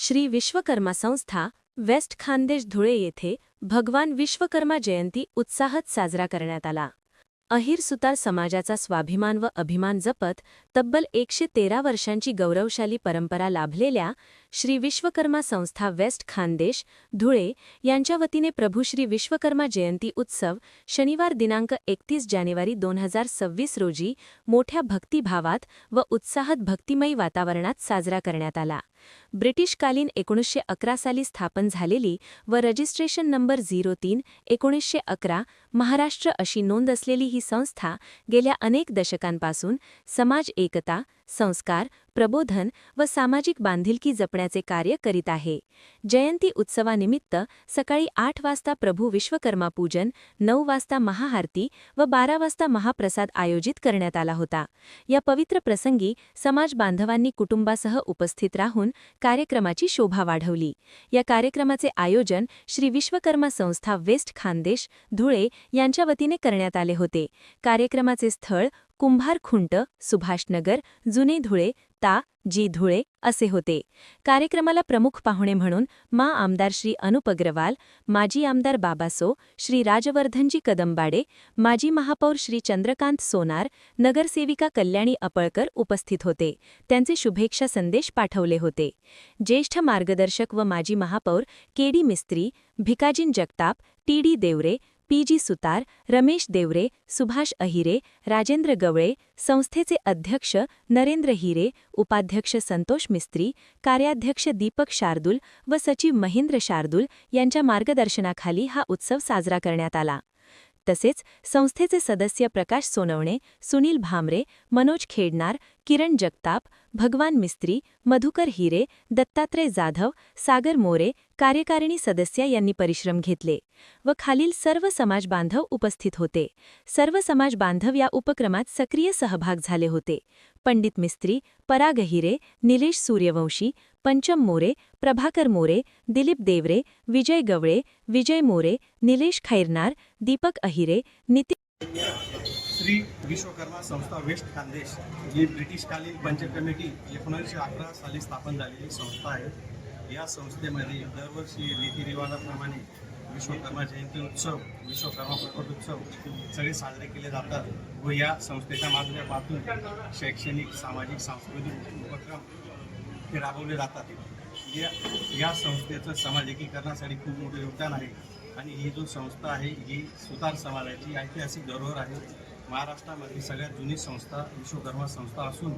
श्री विश्वकर्मा संस्था वेस्ट खानदेश धुळे येथे भगवान विश्वकर्मा जयंती उत्साहात साजरा करण्यात आला। अहिर सुतार समाजाचा स्वाभिमान व अभिमान जपत तब्बल 113 वर्षांची गौरवशाली परंपरा लाभलेल्या श्री विश्वकर्मा संस्था वेस्ट खानदेश धुळे यांच्या वतीने प्रभू श्री विश्वकर्मा जयंती उत्सव शनिवार दिनांक 31 जानेवारी 2026 रोजी मोठ्या भक्तिभावात व उत्साहात भक्तिमयी वातावरणात साजरा करण्यात आला। ब्रिटिशकालीन 1911 साली स्थापन झालेली व रजिस्ट्रेशन नंबर 03/1911 महाराष्ट्र अशी नोंद असलेली ही संस्था गेल्या अनेक दशकांपासून समाज एकता, संस्कार, प्रबोधन व सामाजिक बांधिलकी जपण्याचे कार्य करीत आहे। जयंती उत्सवानिमित्त सकाळी 8 वाजता प्रभू विश्वकर्मा पूजन, 9 वाजता महाआरती व 12 वाजता महाप्रसाद आयोजित करण्यात आला होता। या पवित्र प्रसंगी समाज बांधवांनी कुटुंबासह उपस्थित राहून कार्यक्रमाची शोभा वाढवली। या कार्यक्रमाचे आयोजन श्री विश्वकर्मा संस्था वेस्ट खानदेश धुळे यांच्या वतीने करण्यात आले होते। कार्यक्रमाचे स्थळ कुंभार खुंट, सुभाषनगर, जुने धुळे, ता जी धुळे असे होते। कार्यक्रमाला प्रमुख पाहुणे म्हणून मा आमदार श्री अनुप अग्रवाल, माजी आमदार बाबासो, श्री राजवर्धनजी कदमबाडे, माजी महापौर श्री चंद्रकांत सोनार, नगरसेविका कल्याणी अपळकर उपस्थित होते। त्यांचे शुभेच्छा संदेश पाठवले होते। ज्येष्ठ मार्गदर्शक व माजी महापौर के.डी. मिस्त्री, भिकाजीन जगताप, टी.डी. देवरे, पी.जी. सुतार, रमेश देवरे, सुभाष अहिरे, राजेंद्र गवळे, संस्थेचे अध्यक्ष नरेंद्र हिरे, उपाध्यक्ष संतोष मिस्त्री, कार्याध्यक्ष दीपक शार्दूल व सचिव महेंद्र शार्दूल यांच्या मार्गदर्शनाखाली हा उत्सव साजरा करण्यात आला। तसेच संस्थेचे सदस्य प्रकाश सोनवणे, सुनील भामरे, मनोज खेडनार, किरण जगताप, भगवान मिस्त्री, मधुकर हिरे, दत्तात्रय जाधव, सागर मोरे, कार्यकारिणी सदस्य यांनी परिश्रम घेतले व खालील सर्व समाज बांधव उपस्थित होते। सर्व समाज बांधव या उपक्रमात सक्रिय सहभाग झाले होते। पंडित मिस्त्री, पराग हिरे, निलेश सूर्यवंशी, पंचम मोरे, प्रभाकर मोरे, दिलीप देवरे, विजय गवळे, विजय मोरे, निलेश खैरनार, दीपक अहिरे, नितीन श्री विश्वकर्मा संस्था वेस्ट खानदेश ही ब्रिटिशकालीन पंच कमिटी 1911 साली स्थापन झालेली संस्था आहे। या संस्थेमध्ये दरवर्षी रीतिरिवाजाप्रमाणे विश्वकर्मा जयंती उत्सव, विश्वकर्मा पर्वत उत्सव सगळे साजरे केले जातात व या संस्थेच्या माध्यमातून शैक्षणिक, सामाजिक, सांस्कृतिक उपक्रम हे राबवले जातात। या संस्थेचं समाज एकीकरणासाठी खूप मोठे योगदान आहे आणि ही जो संस्था आहे ही सुतार समाजाची ऐतिहासिक धरोहर आहे। महाराष्ट्रामधली सगळ्यात जुनी संस्था विश्वकर्मा संस्था असून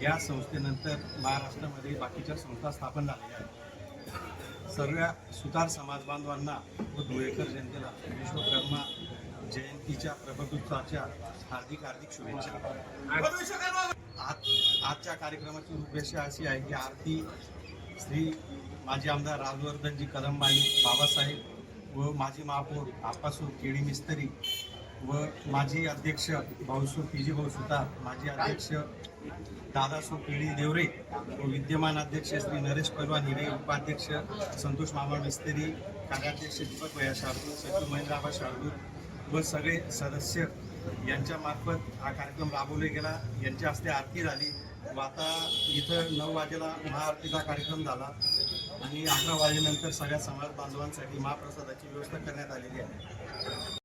या संस्थेनंतर महाराष्ट्रामध्ये बाकीच्या संस्था स्थापन झालेल्या आहेत। सर्व सुतार समाज बांधवांना व धुळेकर जनतेला विश्वकर्मा जयंतीच्या प्रबोधोत्सवाच्या हार्दिक शुभेच्छा। आजच्या कार्यक्रमाची रूपरेषा अशी आहे की आरती श्री माजी आमदार राजवर्धनजी कदमबाडे बाबासाहेब व माजी महापौर आप्पासू के.डी. मिस्त्री व माजी अध्यक्ष भाऊसू पी.जी. भाऊ सुतार, माजी अध्यक्ष दादासू के.डी. देवरे व विद्यमान अध्यक्ष श्री नरेश पैलवान हिरे, उपाध्यक्ष संतोष मामा मिस्त्री, कार्याध्यक्ष दीपक भैया शार्दूल, सचिव महेंद्र शार्दूल व सगळे सदस्य यांच्यामार्फत हा कार्यक्रम राबवला गेला। यांच्या हस्ते आरती झाली व आता इथं 9 वाजेला महाआरतीचा कार्यक्रम झाला आणि 11 वाजेनंतर सगळ्या समाज बांधवांसाठी महाप्रसादाची व्यवस्था करण्यात आलेली आहे।